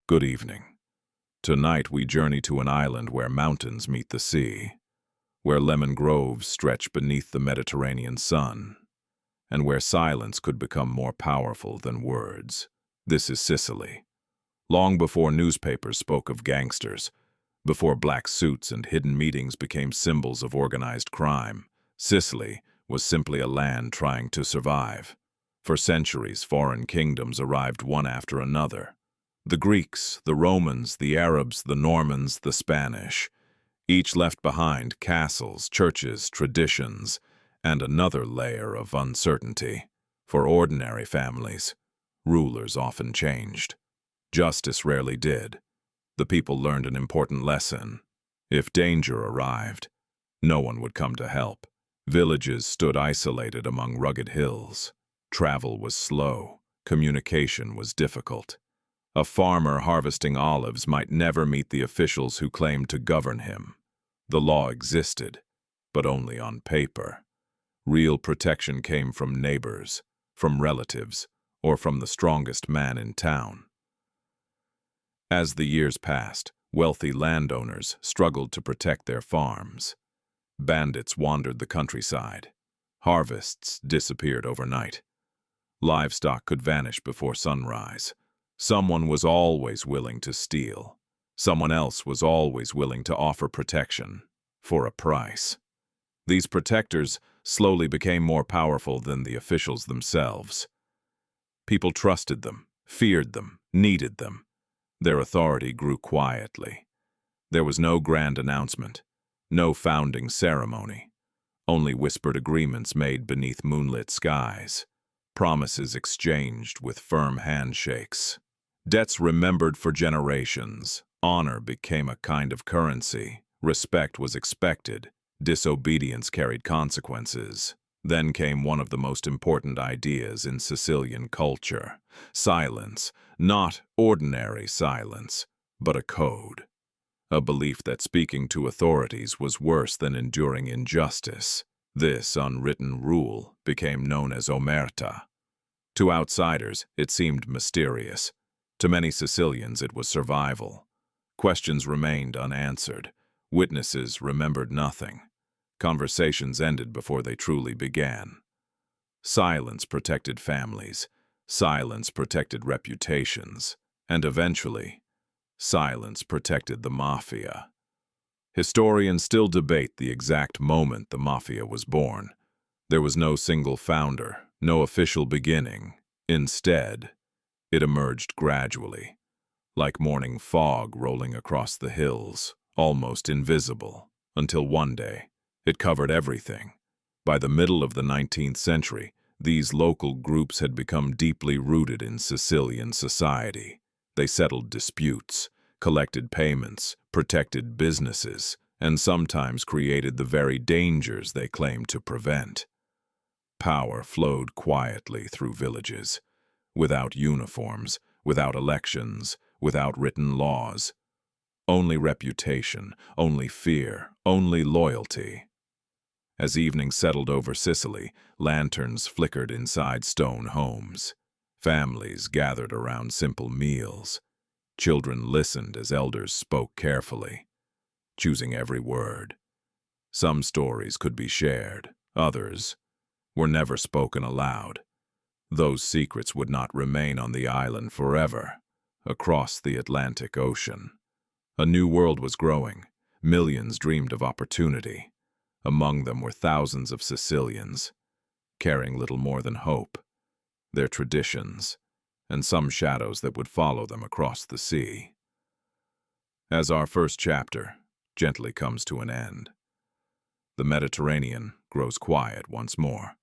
Good evening. Tonight we journey to an island where mountains meet the sea, where lemon groves stretch beneath the Mediterranean sun, and where silence could become more powerful than words. This is Sicily. Long before newspapers spoke of gangsters, before black suits and hidden meetings became symbols of organized crime, Sicily was simply a land trying to survive. For centuries, foreign kingdoms arrived one after another. The Greeks, the Romans, the Arabs, the Normans, the Spanish, each left behind castles, churches, traditions, and another layer of uncertainty. For ordinary families, rulers often changed. Justice rarely did. The people learned an important lesson. If danger arrived, no one would come to help. Villages stood isolated among rugged hills. Travel was slow. Communication was difficult. A farmer harvesting olives might never meet the officials who claimed to govern him. The law existed, but only on paper. Real protection came from neighbors, from relatives, or from the strongest man in town. As the years passed, wealthy landowners struggled to protect their farms. Bandits wandered the countryside. Harvests disappeared overnight. Livestock could vanish before sunrise. Someone was always willing to steal. Someone else was always willing to offer protection, for a price. These protectors slowly became more powerful than the officials themselves. People trusted them, feared them, needed them. Their authority grew quietly. There was no grand announcement, no founding ceremony, only whispered agreements made beneath moonlit skies, promises exchanged with firm handshakes. Debts remembered for generations. Honor became a kind of currency. Respect was expected. Disobedience carried consequences. Then came one of the most important ideas in Sicilian culture: silence, not ordinary silence, but a code. A belief that speaking to authorities was worse than enduring injustice. This unwritten rule became known as Omertà. To outsiders, it seemed mysterious. To many Sicilians, it was survival. Questions remained unanswered. Witnesses remembered nothing. Conversations ended before they truly began. Silence protected families. Silence protected reputations. And eventually, silence protected the Mafia. Historians still debate the exact moment the Mafia was born. There was no single founder, no official beginning. Instead, it emerged gradually, like morning fog rolling across the hills, almost invisible, until one day, it covered everything. By the middle of the 19th century, these local groups had become deeply rooted in Sicilian society. They settled disputes, collected payments, protected businesses, and sometimes created the very dangers they claimed to prevent. Power flowed quietly through villages, without uniforms, without elections, without written laws. Only reputation, only fear, only loyalty. As evening settled over Sicily, lanterns flickered inside stone homes. Families gathered around simple meals. Children listened as elders spoke carefully, choosing every word. Some stories could be shared, others were never spoken aloud. Those secrets would not remain on the island forever. Across the Atlantic Ocean, a new world was growing. Millions dreamed of opportunity. Among them were thousands of Sicilians, carrying little more than hope, their traditions, and some shadows that would follow them across the sea. As our first chapter gently comes to an end, the Mediterranean grows quiet once more.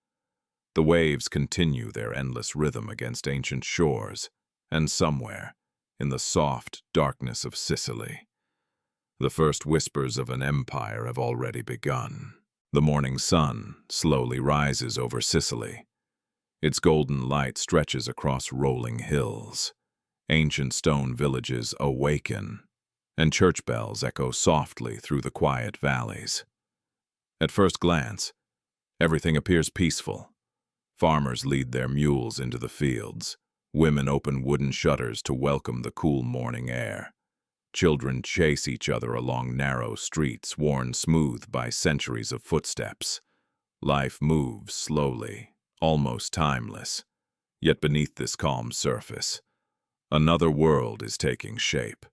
The waves continue their endless rhythm against ancient shores, and somewhere, in the soft darkness of Sicily, the first whispers of an empire have already begun. The morning sun slowly rises over Sicily. Its golden light stretches across rolling hills. Ancient stone villages awaken, and church bells echo softly through the quiet valleys. At first glance, everything appears peaceful. Farmers lead their mules into the fields. Women open wooden shutters to welcome the cool morning air. Children chase each other along narrow streets worn smooth by centuries of footsteps. Life moves slowly, almost timeless. Yet beneath this calm surface, another world is taking shape.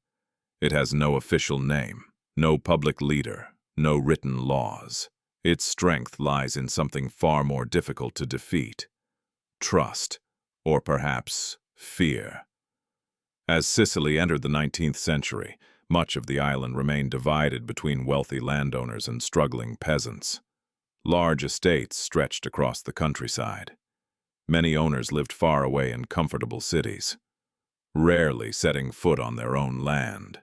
It has no official name, no public leader, no written laws. Its strength lies in something far more difficult to defeat: trust, or perhaps fear. As Sicily entered the 19th century, much of the island remained divided between wealthy landowners and struggling peasants. Large estates stretched across the countryside. Many owners lived far away in comfortable cities, rarely setting foot on their own land.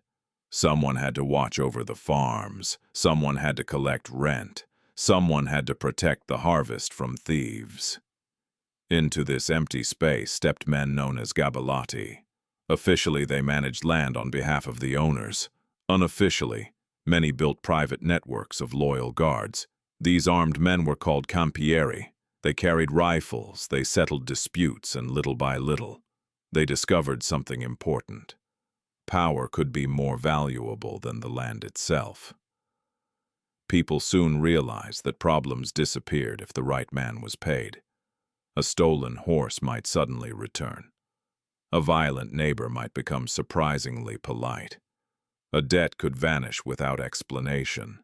Someone had to watch over the farms, someone had to collect rent, someone had to protect the harvest from thieves. Into this empty space stepped men known as gabellati. Officially, they managed land on behalf of the owners. Unofficially, many built private networks of loyal guards. These armed men were called campieri. They carried rifles, they settled disputes, and little by little, they discovered something important. Power could be more valuable than the land itself. People soon realized that problems disappeared if the right man was paid. A stolen horse might suddenly return. A violent neighbor might become surprisingly polite. A debt could vanish without explanation.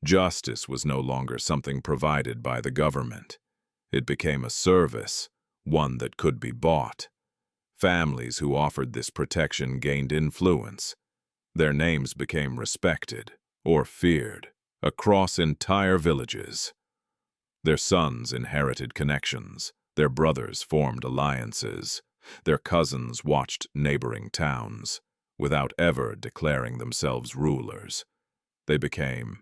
Justice was no longer something provided by the government. It became a service, one that could be bought. Families who offered this protection gained influence. Their names became respected, or feared, across entire villages. Their sons inherited connections, their brothers formed alliances, their cousins watched neighboring towns. Without ever declaring themselves rulers, they became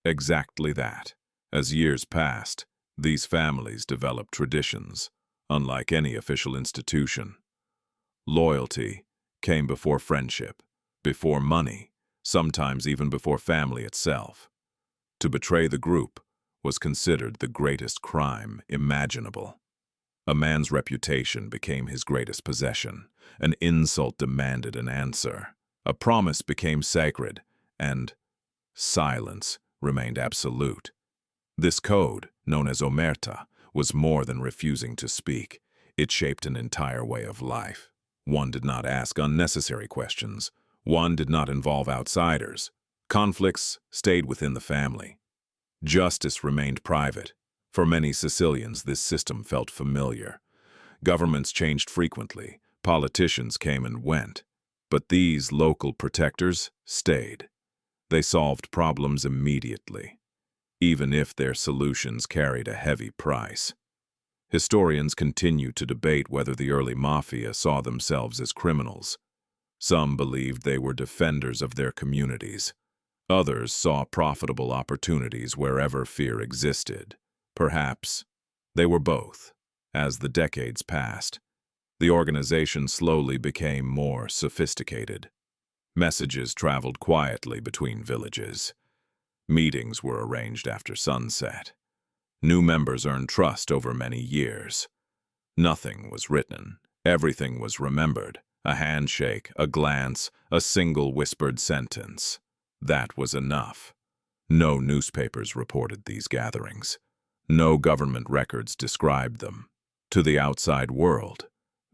exactly that. As years passed, these families developed traditions, unlike any official institution. Loyalty came before friendship, before money, sometimes even before family itself. To betray the group was considered the greatest crime imaginable. A man's reputation became his greatest possession. An insult demanded an answer. A promise became sacred, and silence remained absolute. This code, known as Omertà, was more than refusing to speak. It shaped an entire way of life. One did not ask unnecessary questions. One did not involve outsiders. Conflicts stayed within the family. Justice remained private. For many Sicilians, this system felt familiar. Governments changed frequently. Politicians came and went. But these local protectors stayed. They solved problems immediately, even if their solutions carried a heavy price. Historians continue to debate whether the early mafia saw themselves as criminals. Some believed they were defenders of their communities. Others saw profitable opportunities wherever fear existed. Perhaps they were both. As the decades passed, the organization slowly became more sophisticated. Messages traveled quietly between villages. Meetings were arranged after sunset. New members earned trust over many years. Nothing was written. Everything was remembered. A handshake, a glance, a single whispered sentence. That was enough. No newspapers reported these gatherings. No government records described them. To the outside world,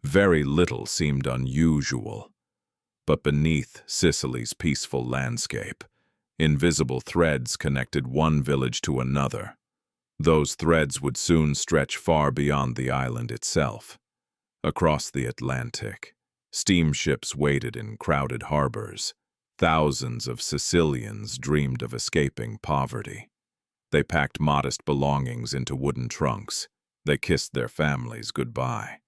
very little seemed unusual. But beneath Sicily's peaceful landscape, invisible threads connected one village to another. Those threads would soon stretch far beyond the island itself. Across the Atlantic, steamships waited in crowded harbors. Thousands of Sicilians dreamed of escaping poverty. They packed modest belongings into wooden trunks. They kissed their families goodbye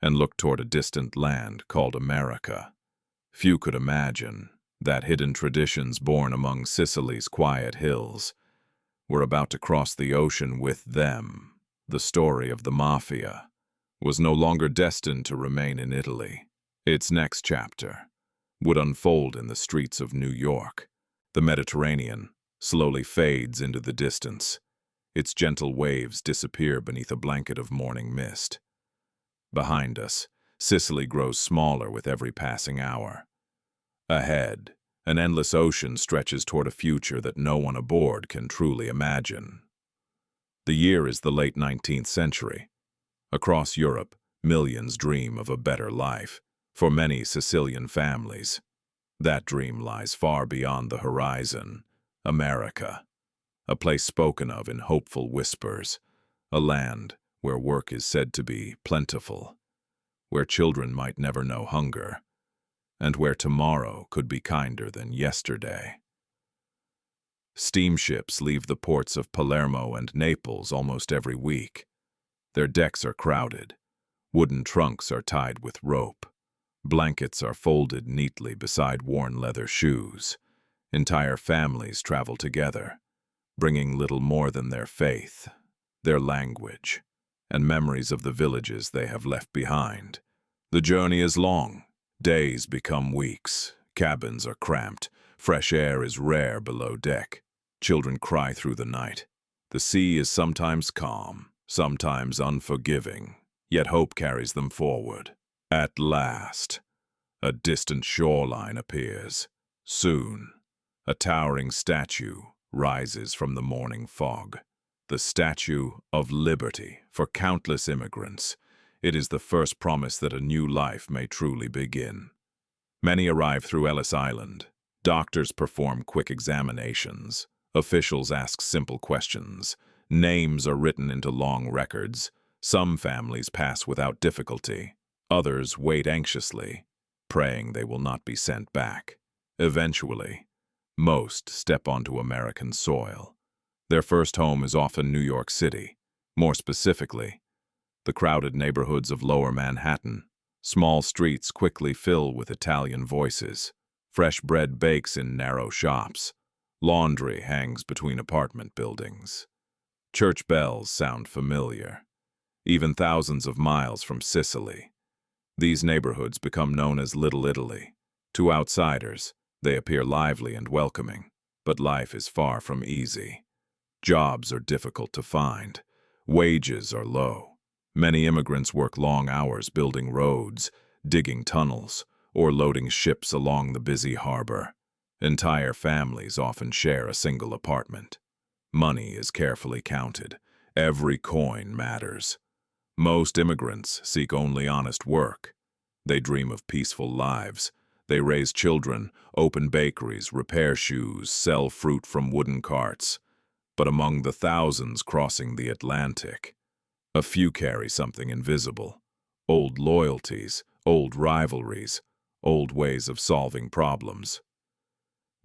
and looked toward a distant land called America. Few could imagine that hidden traditions born among Sicily's quiet hills were about to cross the ocean with them. The story of the Mafia was no longer destined to remain in Italy. Its next chapter would unfold in the streets of New York. The Mediterranean slowly fades into the distance. Its gentle waves disappear beneath a blanket of morning mist. Behind us, Sicily grows smaller with every passing hour. Ahead, an endless ocean stretches toward a future that no one aboard can truly imagine. The year is the late 19th century. Across Europe, millions dream of a better life. For many Sicilian families, that dream lies far beyond the horizon. America, a place spoken of in hopeful whispers, a land where work is said to be plentiful, where children might never know hunger, and where tomorrow could be kinder than yesterday. Steamships leave the ports of Palermo and Naples almost every week. Their decks are crowded. Wooden trunks are tied with rope. Blankets are folded neatly beside worn leather shoes. Entire families travel together, bringing little more than their faith, their language, and memories of the villages they have left behind. The journey is long. Days become weeks. Cabins are cramped. Fresh air is rare below deck. Children cry through the night. The sea is sometimes calm, sometimes unforgiving, yet hope carries them forward. At last, a distant shoreline appears. Soon, a towering statue rises from the morning fog. The Statue of Liberty for countless immigrants. It is the first promise that a new life may truly begin. Many arrive through Ellis Island. Doctors perform quick examinations. Officials ask simple questions. Names are written into long records. Some families pass without difficulty. Others wait anxiously, praying they will not be sent back. Eventually, most step onto American soil. Their first home is often New York City. More specifically, the crowded neighborhoods of Lower Manhattan. Small streets quickly fill with Italian voices. Fresh bread bakes in narrow shops. Laundry hangs between apartment buildings. Church bells sound familiar, even thousands of miles from Sicily. These neighborhoods become known as Little Italy. To outsiders, they appear lively and welcoming, but life is far from easy. Jobs are difficult to find. Wages are low. Many immigrants work long hours building roads, digging tunnels, or loading ships along the busy harbor. Entire families often share a single apartment. Money is carefully counted. Every coin matters. Most immigrants seek only honest work. They dream of peaceful lives. They raise children, open bakeries, repair shoes, sell fruit from wooden carts. But among the thousands crossing the Atlantic, a few carry something invisible. Old loyalties, old rivalries, old ways of solving problems.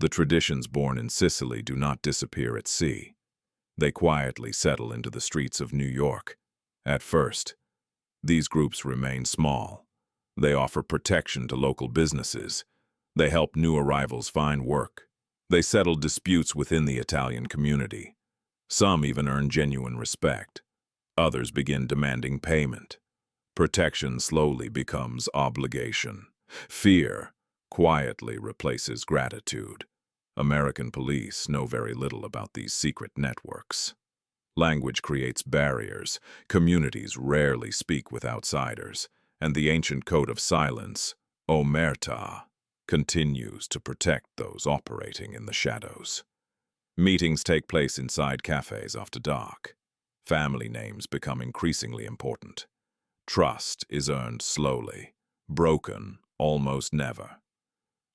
The traditions born in Sicily do not disappear at sea. They quietly settle into the streets of New York. At first, these groups remain small. They offer protection to local businesses. They help new arrivals find work. They settle disputes within the Italian community. Some even earn genuine respect. Others begin demanding payment. Protection slowly becomes obligation. Fear quietly replaces gratitude. American police know very little about these secret networks. Language creates barriers. Communities rarely speak with outsiders. And the ancient code of silence, Omertà, continues to protect those operating in the shadows. Meetings take place inside cafes after dark. Family names become increasingly important. Trust is earned slowly, broken almost never.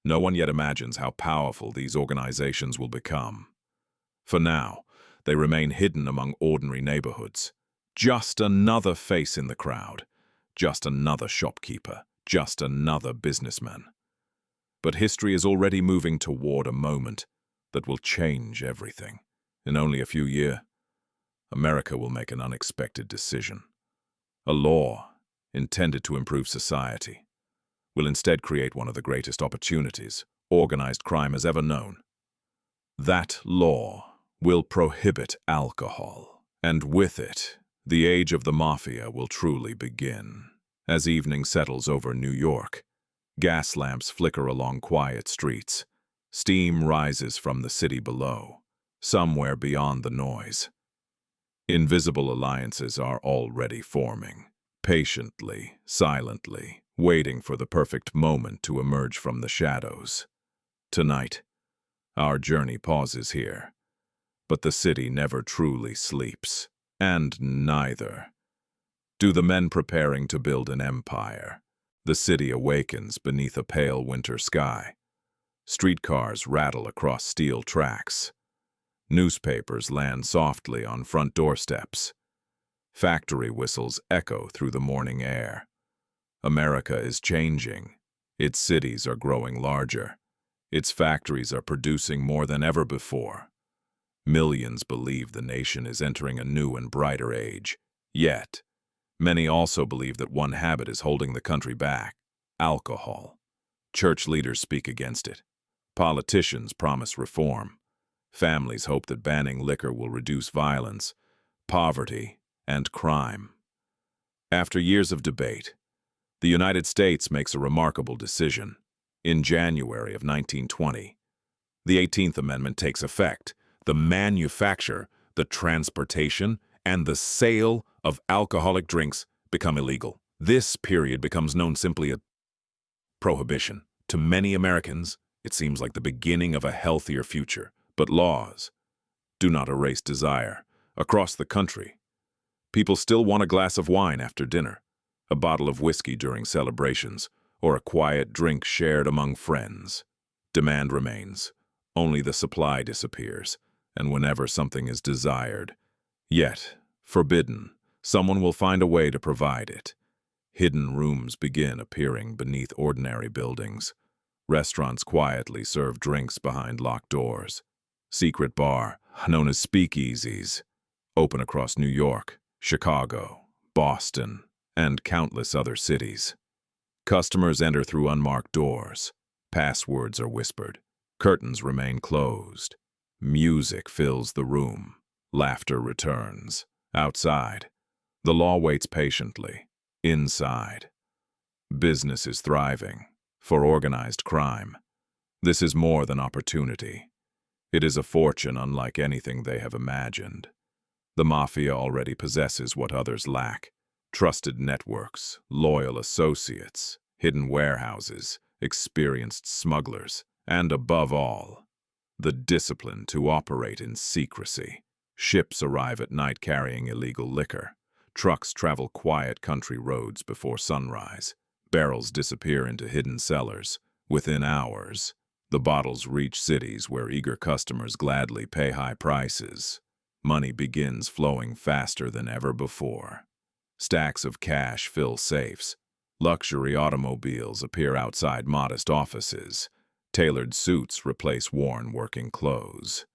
No one yet imagines how powerful these organizations will become. For now, they remain hidden among ordinary neighborhoods. Just another face in the crowd. Just another shopkeeper. Just another businessman. But history is already moving toward a moment that will change everything. In only a few years, America will make an unexpected decision. A law intended to improve society will instead create one of the greatest opportunities organized crime has ever known. That law will prohibit alcohol, and with it, the age of the Mafia will truly begin. As evening settles over New York, gas lamps flicker along quiet streets. Steam rises from the city below, somewhere beyond the noise. Invisible alliances are already forming. Patiently, silently, waiting for the perfect moment to emerge from the shadows. Tonight, our journey pauses here, but the city never truly sleeps, and neither do the men preparing to build an empire. The city awakens beneath a pale winter sky. Streetcars rattle across steel tracks. Newspapers land softly on front doorsteps. Factory whistles echo through the morning air. America is changing. Its cities are growing larger. Its factories are producing more than ever before. Millions believe the nation is entering a new and brighter age. Yet, many also believe that one habit is holding the country back: alcohol. Church leaders speak against it. Politicians promise reform. Families hope that banning liquor will reduce violence, poverty, and crime. After years of debate, the United States makes a remarkable decision. In January of 1920, the 18th Amendment takes effect. The manufacture, the transportation, and the sale of alcoholic drinks become illegal. This period becomes known simply as Prohibition. To many Americans, it seems like the beginning of a healthier future. But laws do not erase desire. Across the country, people still want a glass of wine after dinner, a bottle of whiskey during celebrations, or a quiet drink shared among friends. Demand remains. Only the supply disappears, and whenever something is desired, yet forbidden, someone will find a way to provide it. Hidden rooms begin appearing beneath ordinary buildings. Restaurants quietly serve drinks behind locked doors. Secret bar, known as speakeasies, open across New York, Chicago, Boston, and countless other cities. Customers enter through unmarked doors. Passwords are whispered. Curtains remain closed. Music fills the room. Laughter returns. Outside, the law waits patiently. Inside, business is thriving. For organized crime, this is more than opportunity. It is a fortune unlike anything they have imagined. The Mafia already possesses what others lack: trusted networks, loyal associates, hidden warehouses, experienced smugglers, and above all, the discipline to operate in secrecy. Ships arrive at night carrying illegal liquor. Trucks travel quiet country roads before sunrise. Barrels disappear into hidden cellars. Within hours, the bottles reach cities where eager customers gladly pay high prices. Money begins flowing faster than ever before. Stacks of cash fill safes. Luxury automobiles appear outside modest offices. Tailored suits replace worn working clothes.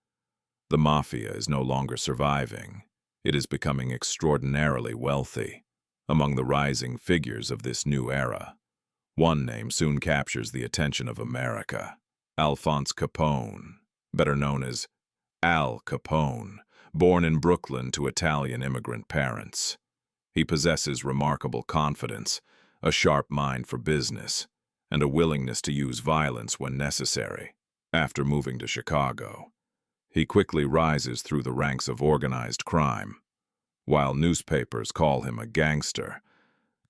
The Mafia is no longer surviving. It is becoming extraordinarily wealthy. Among the rising figures of this new era, one name soon captures the attention of America: Alphonse Capone, better known as Al Capone, born in Brooklyn to Italian immigrant parents. He possesses remarkable confidence, a sharp mind for business, and a willingness to use violence when necessary. After moving to Chicago, he quickly rises through the ranks of organized crime. While newspapers call him a gangster,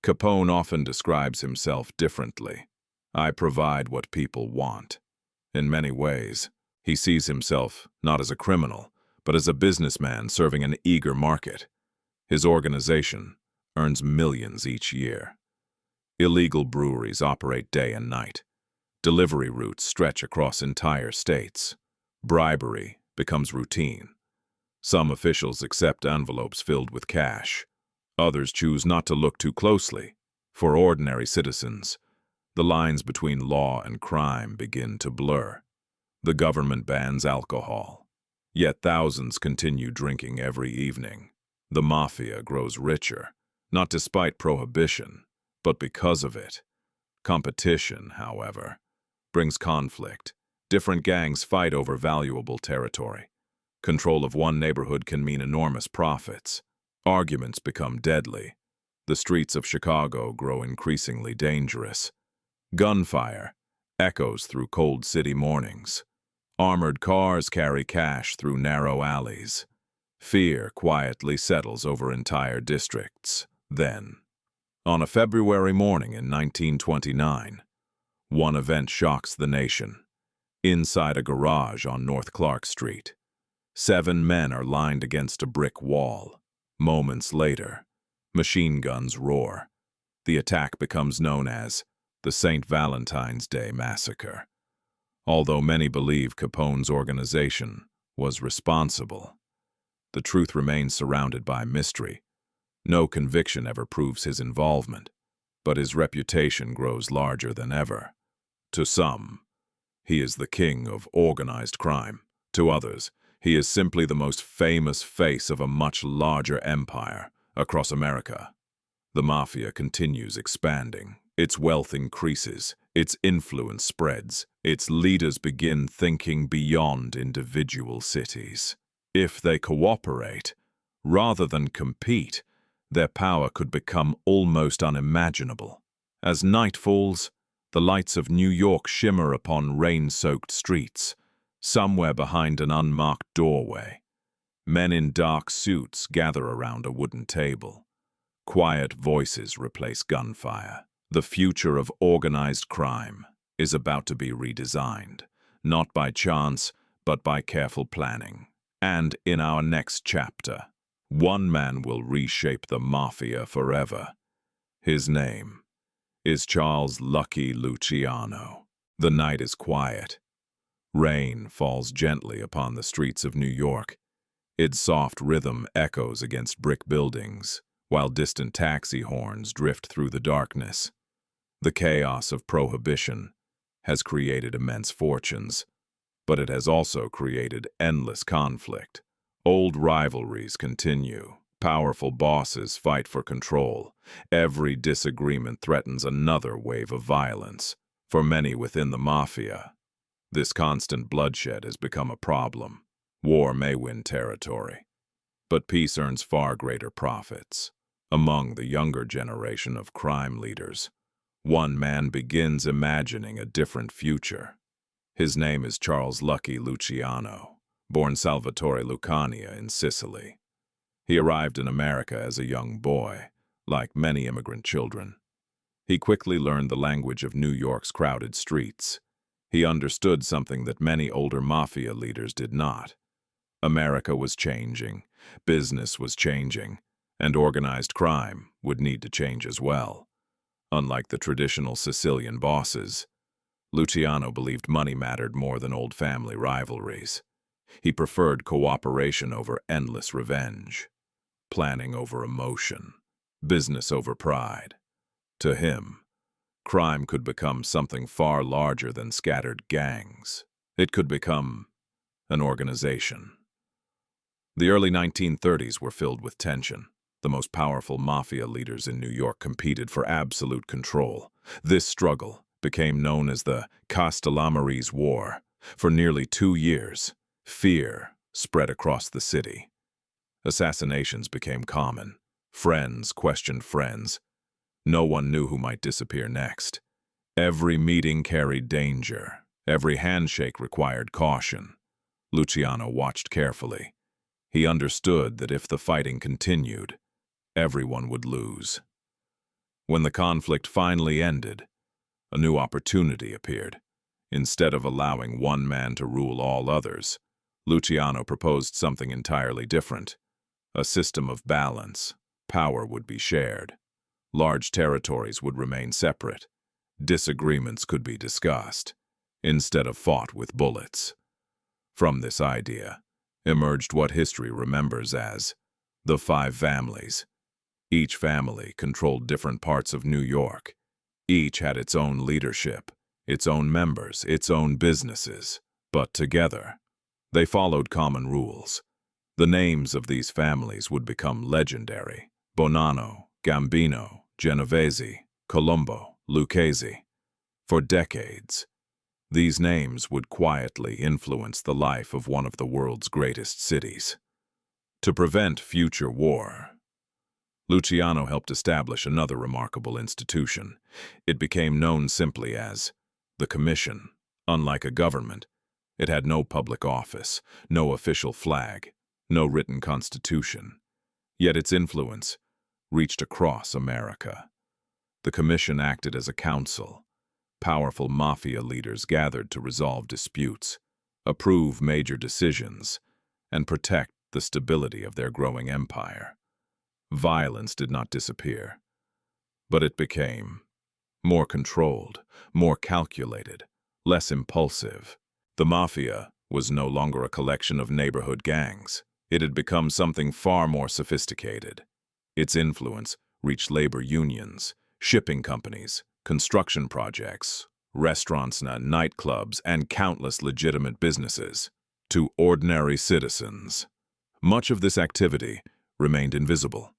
Capone often describes himself differently. "I provide what people want." In many ways, he sees himself not as a criminal, but as a businessman serving an eager market. His organization earns millions each year. Illegal breweries operate day and night. Delivery routes stretch across entire states. Bribery becomes routine. Some officials accept envelopes filled with cash. Others choose not to look too closely. For ordinary citizens, the lines between law and crime begin to blur. The government bans alcohol, yet thousands continue drinking every evening. The Mafia grows richer, not despite prohibition, but because of it. Competition, however, brings conflict. Different gangs fight over valuable territory. Control of one neighborhood can mean enormous profits. Arguments become deadly. The streets of Chicago grow increasingly dangerous. Gunfire echoes through cold city mornings. Armored cars carry cash through narrow alleys. Fear quietly settles over entire districts. Then, On a February morning in 1929, one event shocks the nation. Inside a garage on North Clark Street, 7 men are lined against a brick wall. Moments later, machine guns roar. The attack becomes known as the St. Valentine's Day Massacre. Although many believe Capone's organization was responsible, the truth remains surrounded by mystery. No conviction ever proves his involvement, but his reputation grows larger than ever. To some, he is the king of organized crime. To others, he is simply the most famous face of a much larger empire across America. The Mafia continues expanding. Its wealth increases, its influence spreads, its leaders begin thinking beyond individual cities. If they cooperate, rather than compete, their power could become almost unimaginable. As night falls, the lights of New York shimmer upon rain-soaked streets. Somewhere behind an unmarked doorway, men in dark suits gather around a wooden table. Quiet voices replace gunfire. The future of organized crime is about to be redesigned, not by chance, but by careful planning. And in our next chapter, one man will reshape the Mafia forever. His name is Charles "Lucky" Luciano. The night is quiet. Rain falls gently upon the streets of New York. Its soft rhythm echoes against brick buildings, while distant taxi horns drift through the darkness. The chaos of Prohibition has created immense fortunes, but it has also created endless conflict. Old rivalries continue. Powerful bosses fight for control. Every disagreement threatens another wave of violence. For many within the Mafia, this constant bloodshed has become a problem. War may win territory, but peace earns far greater profits. Among the younger generation of crime leaders, one man begins imagining a different future. His name is Charles "Lucky" Luciano, born Salvatore Lucania in Sicily. He arrived in America as a young boy, like many immigrant children. He quickly learned the language of New York's crowded streets. He understood something that many older Mafia leaders did not. America was changing, business was changing, and organized crime would need to change as well. Unlike the traditional Sicilian bosses, Luciano believed money mattered more than old family rivalries. He preferred cooperation over endless revenge, planning over emotion, business over pride. To him, crime could become something far larger than scattered gangs. It could become an organization. The early 1930s were filled with tension. The most powerful Mafia leaders in New York competed for absolute control. This struggle became known as the Castellamarese War. For nearly 2 years, fear spread across the city. Assassinations became common. Friends questioned friends. No one knew who might disappear next. Every meeting carried danger. Every handshake required caution. Luciano watched carefully. He understood that if the fighting continued, everyone would lose. When the conflict finally ended, a new opportunity appeared. Instead of allowing one man to rule all others, Luciano proposed something entirely different. A system of balance. Power would be shared. Large territories would remain separate. Disagreements could be discussed, instead of fought with bullets. From this idea emerged what history remembers as the 5 families. Each family controlled different parts of New York. Each had its own leadership, its own members, its own businesses. But together, they followed common rules. The names of these families would become legendary: Bonanno, Gambino, Genovese, Colombo, Lucchese. For decades, these names would quietly influence the life of one of the world's greatest cities. To prevent future war, Luciano helped establish another remarkable institution. It became known simply as the Commission. Unlike a government, it had no public office, no official flag, no written constitution. Yet its influence reached across America. The commission acted as a council. Powerful mafia leaders gathered to resolve disputes, approve major decisions, and protect the stability of their growing empire. Violence did not disappear, but it became more controlled, more calculated, less impulsive. The mafia was no longer a collection of neighborhood gangs. It had become something far more sophisticated. Its influence reached labor unions, shipping companies, construction projects, restaurants, nightclubs, and countless legitimate businesses. To ordinary citizens, much of this activity remained invisible.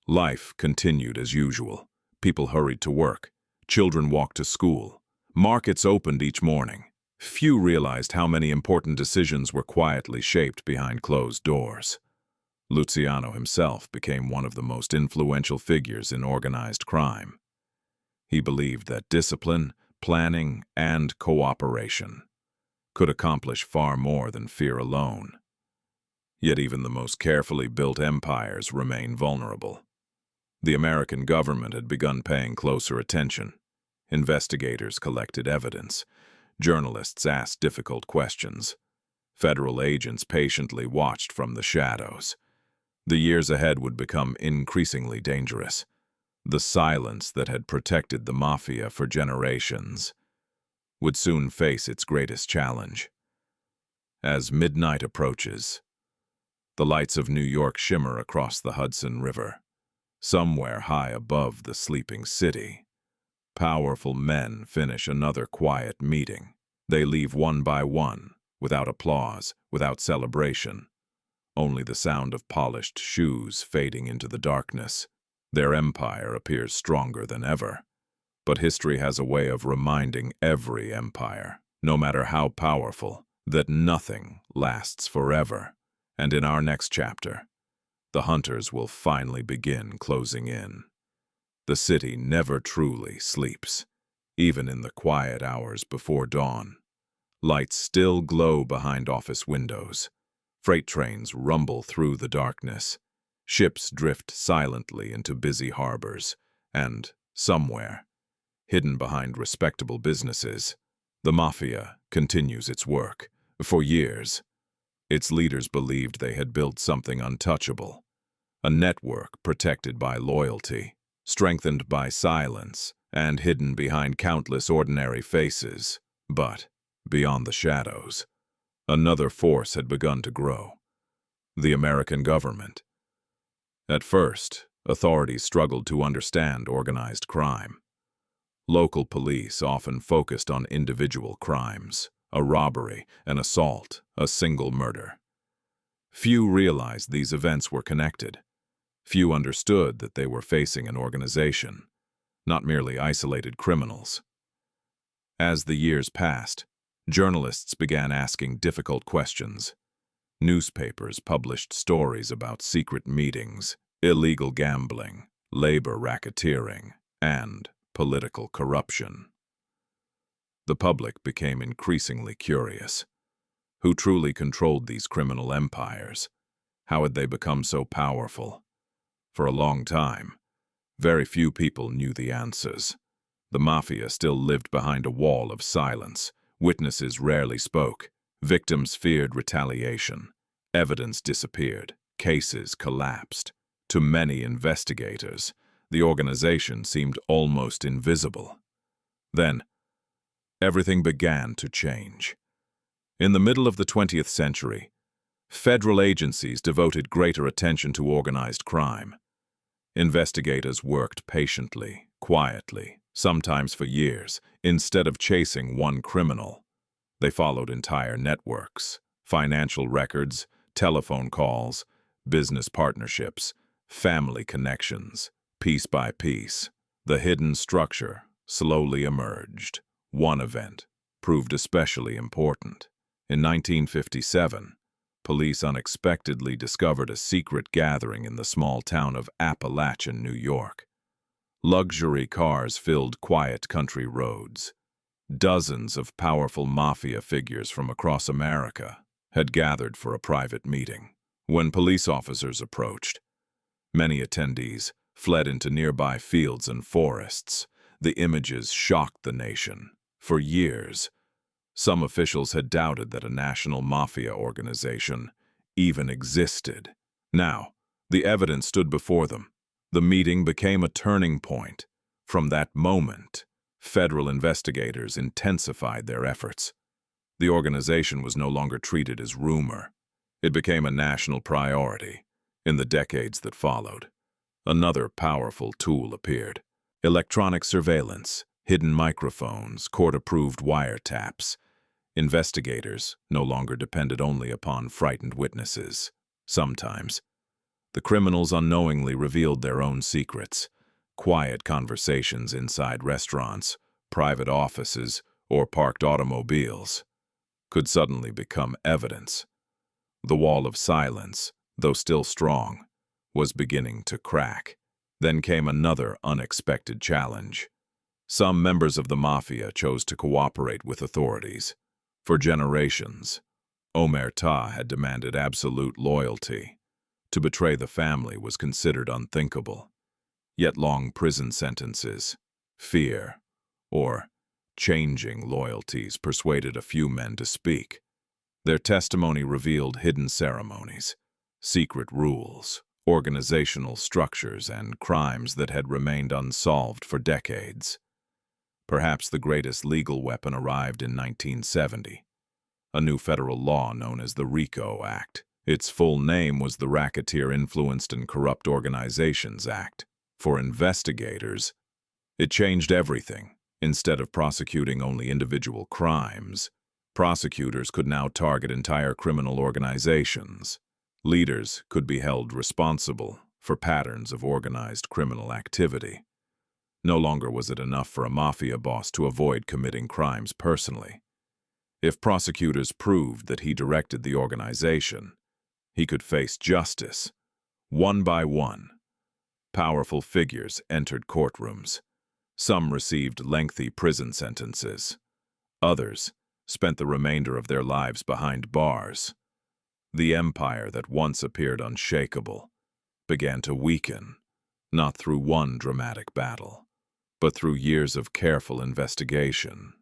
Life continued as usual. People hurried to work. Children walked to school. Markets opened each morning. Few realized how many important decisions were quietly shaped behind closed doors. Luciano himself became one of the most influential figures in organized crime. He believed that discipline, planning, and cooperation could accomplish far more than fear alone. Yet even the most carefully built empires remain vulnerable. The American government had begun paying closer attention. Investigators collected evidence. Journalists asked difficult questions. Federal agents patiently watched from the shadows. The years ahead would become increasingly dangerous. The silence that had protected the mafia for generations would soon face its greatest challenge. As midnight approaches, the lights of New York shimmer across the Hudson River. Somewhere high above the sleeping city, powerful men finish another quiet meeting. They leave one by one, without applause, without celebration. Only the sound of polished shoes fading into the darkness. Their empire appears stronger than ever. But history has a way of reminding every empire, no matter how powerful, that nothing lasts forever. And in our next chapter, the hunters will finally begin closing in. The city never truly sleeps, even in the quiet hours before dawn. Lights still glow behind office windows. Freight trains rumble through the darkness. Ships drift silently into busy harbors, and somewhere, hidden behind respectable businesses, the mafia continues its work. For years, its leaders believed they had built something untouchable, a network protected by loyalty, strengthened by silence, and hidden behind countless ordinary faces. But, beyond the shadows, another force had begun to grow: the American government. At first, authorities struggled to understand organized crime. Local police often focused on individual crimes, a robbery, an assault, a single murder. Few realized these events were connected. Few understood that they were facing an organization, not merely isolated criminals. As the years passed, journalists began asking difficult questions. Newspapers published stories about secret meetings, illegal gambling, labor racketeering, and political corruption. The public became increasingly curious. Who truly controlled these criminal empires? How had they become so powerful? For a long time, very few people knew the answers. The mafia still lived behind a wall of silence. Witnesses rarely spoke. Victims feared retaliation. Evidence disappeared. Cases collapsed. To many investigators, the organization seemed almost invisible. Then, everything began to change. In the middle of the 20th century, federal agencies devoted greater attention to organized crime. Investigators worked patiently, quietly, sometimes for years. Instead of chasing one criminal, they followed entire networks, financial records, telephone calls, business partnerships, family connections. Piece by piece, the hidden structure slowly emerged. One event proved especially important. In 1957, police unexpectedly discovered a secret gathering in the small town of Appalachian, New York. Luxury cars filled quiet country roads. Dozens of powerful mafia figures from across America had gathered for a private meeting. When police officers approached, many attendees fled into nearby fields and forests. The images shocked the nation. For years, some officials had doubted that a national mafia organization even existed. Now, the evidence stood before them. The meeting became a turning point. From that moment, federal investigators intensified their efforts. The organization was no longer treated as rumor. It became a national priority. In the decades that followed, another powerful tool appeared. Electronic surveillance, hidden microphones, court-approved wiretaps. Investigators no longer depended only upon frightened witnesses. Sometimes, the criminals unknowingly revealed their own secrets. Quiet conversations inside restaurants, private offices, or parked automobiles could suddenly become evidence. The wall of silence, though still strong, was beginning to crack. Then came another unexpected challenge. Some members of the mafia chose to cooperate with authorities. For generations, Omertà had demanded absolute loyalty. To betray the family was considered unthinkable. Yet long prison sentences, fear, or changing loyalties persuaded a few men to speak. Their testimony revealed hidden ceremonies, secret rules, organizational structures, and crimes that had remained unsolved for decades. Perhaps the greatest legal weapon arrived in 1970, a new federal law known as the RICO Act. Its full name was the Racketeer Influenced and Corrupt Organizations Act. For investigators, it changed everything. Instead of prosecuting only individual crimes, prosecutors could now target entire criminal organizations. Leaders could be held responsible for patterns of organized criminal activity. No longer was it enough for a mafia boss to avoid committing crimes personally. If prosecutors proved that he directed the organization, he could face justice. One by one, powerful figures entered courtrooms. Some received lengthy prison sentences. Others spent the remainder of their lives behind bars. The empire that once appeared unshakable began to weaken, not through one dramatic battle, but through years of careful investigation.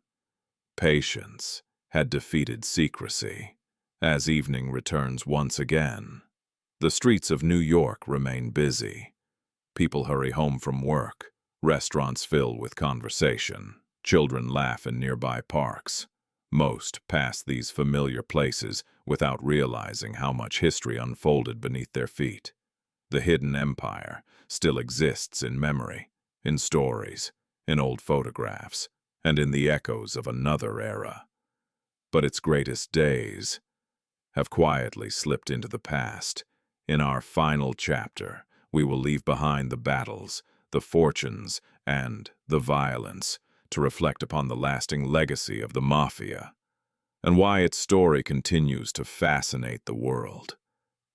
Patience had defeated secrecy. As evening returns once again, the streets of New York remain busy. People hurry home from work. Restaurants fill with conversation. Children laugh in nearby parks. Most pass these familiar places without realizing how much history unfolded beneath their feet. The hidden empire still exists in memory, in stories, in old photographs, and in the echoes of another era. But its greatest days have quietly slipped into the past. In our final chapter, we will leave behind the battles, the fortunes, and the violence to reflect upon the lasting legacy of the Mafia and why its story continues to fascinate the world.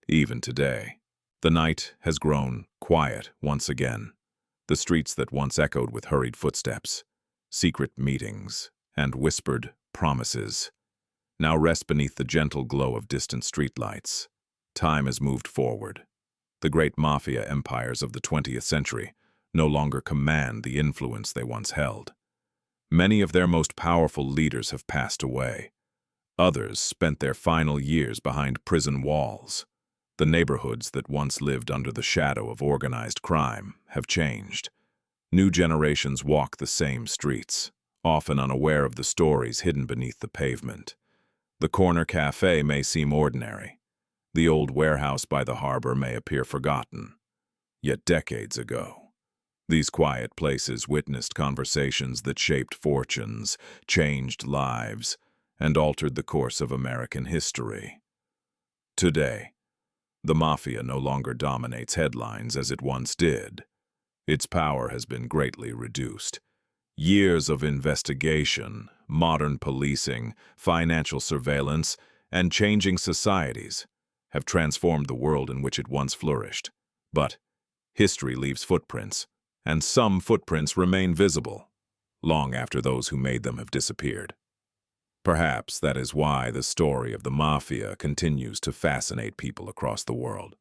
Even today, the night has grown quiet once again. The streets that once echoed with hurried footsteps, secret meetings, and whispered promises now rest beneath the gentle glow of distant streetlights. Time has moved forward. The great Mafia empires of the 20th century no longer command the influence they once held. Many of their most powerful leaders have passed away. Others spent their final years behind prison walls. The neighborhoods that once lived under the shadow of organized crime have changed. New generations walk the same streets, often unaware of the stories hidden beneath the pavement. The corner cafe may seem ordinary. The old warehouse by the harbor may appear forgotten. Yet decades ago, these quiet places witnessed conversations that shaped fortunes, changed lives, and altered the course of American history. Today, the Mafia no longer dominates headlines as it once did. Its power has been greatly reduced. Years of investigation, modern policing, financial surveillance, and changing societies have transformed the world in which it once flourished. But history leaves footprints, and some footprints remain visible, long after those who made them have disappeared. Perhaps that is why the story of the Mafia continues to fascinate people across the world.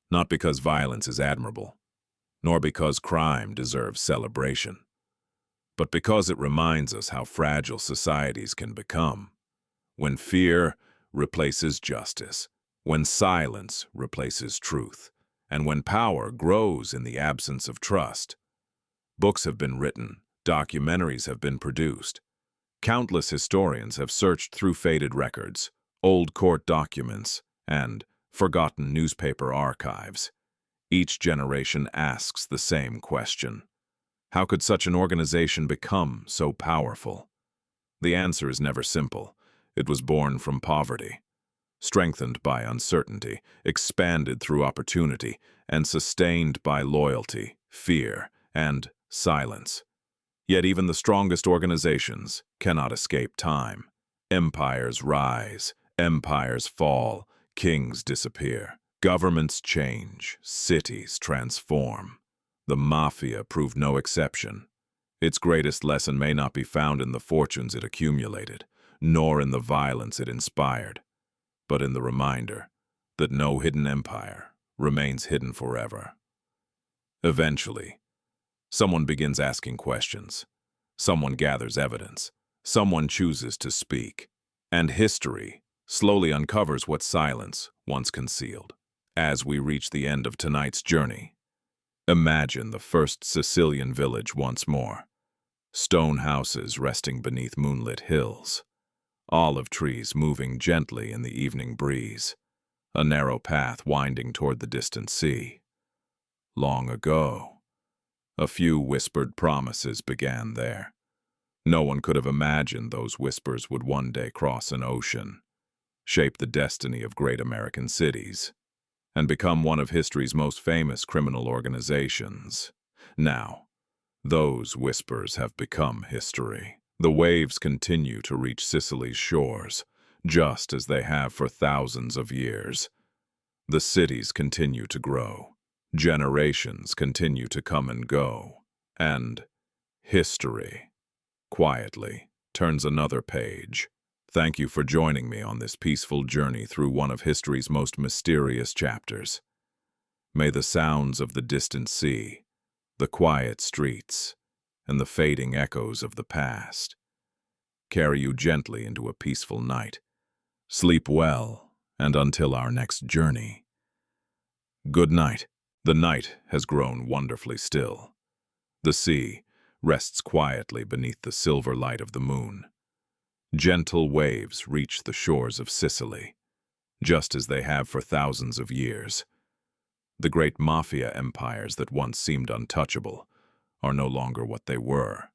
Not because violence is admirable, nor because crime deserves celebration, but because it reminds us how fragile societies can become. When fear replaces justice, when silence replaces truth, and when power grows in the absence of trust. Books have been written, documentaries have been produced. Countless historians have searched through faded records, old court documents, and forgotten newspaper archives. Each generation asks the same question. How could such an organization become so powerful? The answer is never simple. It was born from poverty, strengthened by uncertainty, expanded through opportunity, and sustained by loyalty, fear, and silence. Yet even the strongest organizations cannot escape time. Empires rise, empires fall, kings disappear, governments change, cities transform. The Mafia proved no exception. Its greatest lesson may not be found in the fortunes it accumulated, nor in the violence it inspired, but in the reminder that no hidden empire remains hidden forever. Eventually, someone begins asking questions. Someone gathers evidence. Someone chooses to speak. And history slowly uncovers what silence once concealed. As we reach the end of tonight's journey, imagine the first Sicilian village once more. Stone houses resting beneath moonlit hills. Olive trees moving gently in the evening breeze. A narrow path winding toward the distant sea. Long ago, a few whispered promises began there. No one could have imagined those whispers would one day cross an ocean, shape the destiny of great American cities, and become one of history's most famous criminal organizations. Now, those whispers have become history. The waves continue to reach Sicily's shores, just as they have for thousands of years. The cities continue to grow. Generations continue to come and go, and history, quietly, turns another page. Thank you for joining me on this peaceful journey through one of history's most mysterious chapters. May the sounds of the distant sea, the quiet streets, and the fading echoes of the past carry you gently into a peaceful night. Sleep well, and until our next journey. Good night. The night has grown wonderfully still. The sea rests quietly beneath the silver light of the moon. Gentle waves reach the shores of Sicily, just as they have for thousands of years. The great mafia empires that once seemed untouchable are no longer what they were.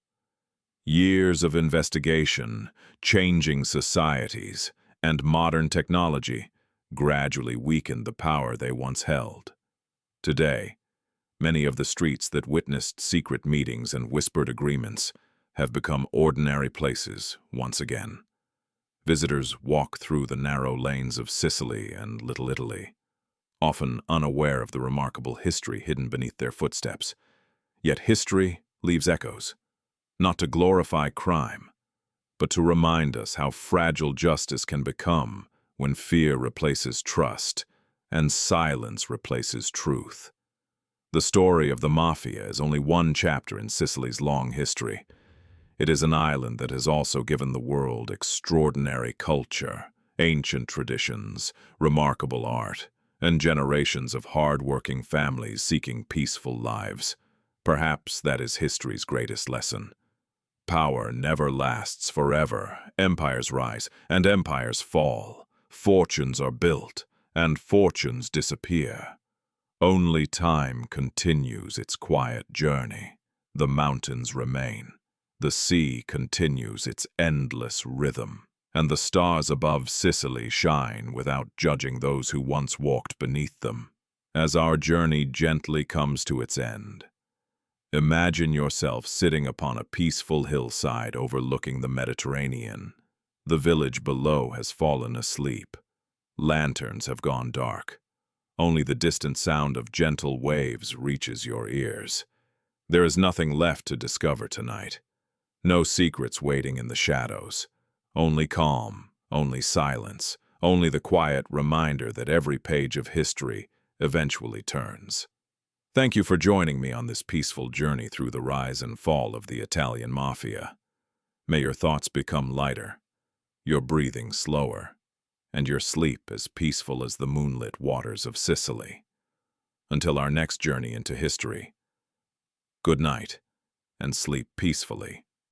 Years of investigation, changing societies, and modern technology gradually weakened the power they once held. Today, many of the streets that witnessed secret meetings and whispered agreements have become ordinary places once again. Visitors walk through the narrow lanes of Sicily and Little Italy, often unaware of the remarkable history hidden beneath their footsteps. Yet history leaves echoes, not to glorify crime, but to remind us how fragile justice can become when fear replaces trust and silence replaces truth. The story of the Mafia is only one chapter in Sicily's long history. It is an island that has also given the world extraordinary culture, ancient traditions, remarkable art, and generations of hard-working families seeking peaceful lives. Perhaps that is history's greatest lesson. Power never lasts forever. Empires rise, and empires fall. Fortunes are built, and fortunes disappear. Only time continues its quiet journey. The mountains remain. The sea continues its endless rhythm, and the stars above Sicily shine without judging those who once walked beneath them. As our journey gently comes to its end, imagine yourself sitting upon a peaceful hillside overlooking the Mediterranean. The village below has fallen asleep. Lanterns have gone dark. Only the distant sound of gentle waves reaches your ears. There is nothing left to discover tonight. No secrets waiting in the shadows. Only calm, only silence, only the quiet reminder that every page of history eventually turns. Thank you for joining me on this peaceful journey through the rise and fall of the Italian Mafia. May your thoughts become lighter, your breathing slower, and your sleep as peaceful as the moonlit waters of Sicily. Until our next journey into history, good night and sleep peacefully.